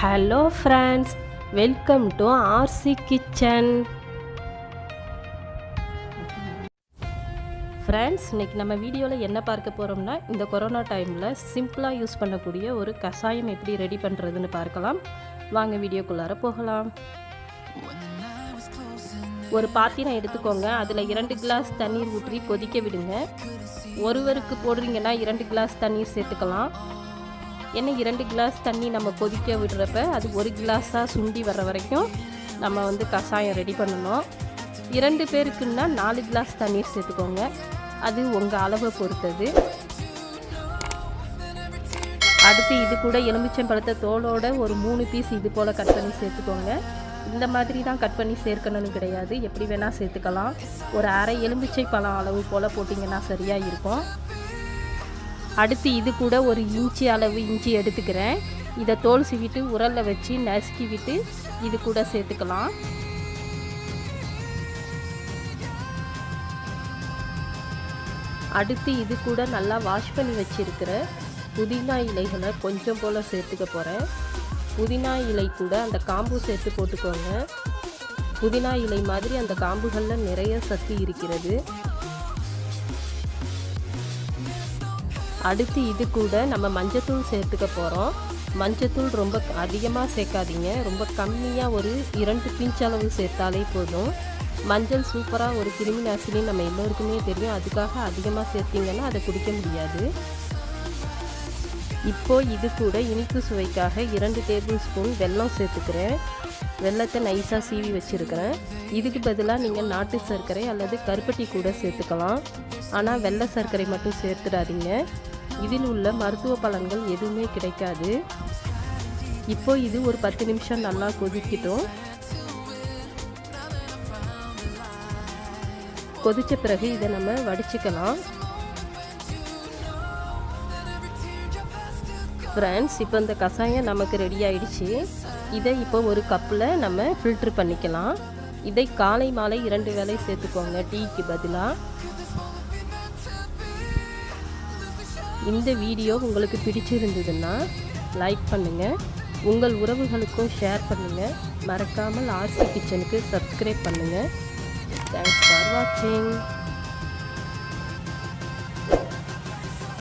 Hello friends, welcome to RC kitchen. Friends, இன்றைக்கி நம்ம வீடியோவில் என்ன பார்க்க போகிறோம்னா, இந்த கொரோனா டைமில் சிம்பிளாக யூஸ் பண்ணக்கூடிய ஒரு கஷாயம் எப்படி ரெடி பண்ணுறதுன்னு பார்க்கலாம். வாங்க வீடியோக்குள்ளார போகலாம். ஒரு பாத்திரம் எடுத்துக்கோங்க. அதில் 2 கிளாஸ் தண்ணீர் ஊற்றி கொதிக்க விடுங்க. ஒருவருக்கு போடுறீங்கன்னா 2 கிளாஸ் தண்ணீர் சேர்த்துக்கலாம். ஏன்னா 2 கிளாஸ் தண்ணி நம்ம கொதிக்க விடுறப்ப அது 1 கிளாஸாக சுண்டி வர்ற வரைக்கும் நம்ம கஷாயம் ரெடி பண்ணணும். 2 பேருக்குன்னா 4 கிளாஸ் தண்ணீர் சேர்த்துக்கோங்க. அது உங்கள் அளவை பொறுத்தது. அடுத்து இது கூட எலுமிச்சம்பழத்தை தோலோட ஒரு 3 பீஸ் இது போல் கட் பண்ணி சேர்த்துக்கோங்க. இந்த மாதிரி தான் கட் பண்ணி சேர்க்கணும்னு கிடையாது, எப்படி வேணால் சேர்த்துக்கலாம். ஒரு அரை எலுமிச்சை பழம் அளவு போல் போட்டிங்கன்னா சரியாக இருக்கும். அடுத்து இது கூட ஒரு இன்ச்சி அளவு இஞ்சி எடுத்துக்கிறேன். இதை தோல் சீவிட்டு உரலில் வச்சு நசுக்கி விட்டு இது கூட சேர்த்துக்கலாம். அடுத்து இது கூட நல்லா வாஷ் பண்ணி வச்சுருக்கிற புதினா இலைகளை கொஞ்சம் போல் சேர்த்துக்க போகிறேன். புதினா இலை கூட அந்த காம்பு சேர்த்து போட்டுக்கோங்க. புதினா இலை மாதிரி அந்த காம்புகளில் நிறைய சத்து இருக்கிறது. அடுத்து இது கூட நம்ம மஞ்சத்தூள் சேர்த்துக்க போகிறோம். மஞ்சத்தூள் ரொம்ப அதிகமாக சேர்க்காதீங்க, ரொம்ப கம்மியாக ஒரு 2 பிஞ்ச் அளவு சேர்த்தாலே போதும். மஞ்சள் சூப்பராக ஒரு கிருமி நாசினி, நம்ம எல்லோருக்குமே தெரியும். அதுக்காக அதிகமாக சேர்த்திங்கன்னா அதை குடிக்க முடியாது. இப்போது இது கூட இனிப்பு சுவைக்காக 2 டேபிள் ஸ்பூன் வெல்லம் சேர்த்துக்கிறேன். வெல்லத்தை நைஸாக சீவி வச்சுருக்கிறேன். இதுக்கு பதிலாக நீங்கள் நாட்டு சர்க்கரை அல்லது கருப்பட்டி கூட சேர்த்துக்கலாம். ஆனால் வெள்ளை சர்க்கரை மட்டும் சேர்த்துடாதீங்க, இதில் உள்ள மருத்துவ பலன்கள் எதுவுமே கிடைக்காது. இப்போ இது ஒரு 10 நிமிஷம் நல்லா கொதிக்கட்டும். கொதித்த பிறகு இதை நம்ம வடிச்சுக்கலாம். ஃப்ரெண்ட்ஸ், இப்போ இந்த கஷாயம் நமக்கு ரெடி ஆயிடுச்சு. இதை இப்போ ஒரு கப்பில் நம்ம ஃபில்ட்ரு பண்ணிக்கலாம். இதை காலை மாலை 2 வேளை சேர்த்துக்கோங்க டீக்கு பதிலாக. இந்த வீடியோ உங்களுக்கு பிடிச்சிருந்ததுன்னா லைக் பண்ணுங்கள், உங்கள் உறவுகளுக்கும் ஷேர் பண்ணுங்கள். மறக்காமல் ஆர்சி கிச்சனுக்கு சப்ஸ்கிரைப் பண்ணுங்கள். தேங்க்ஸ் ஃபார் வாட்சிங்.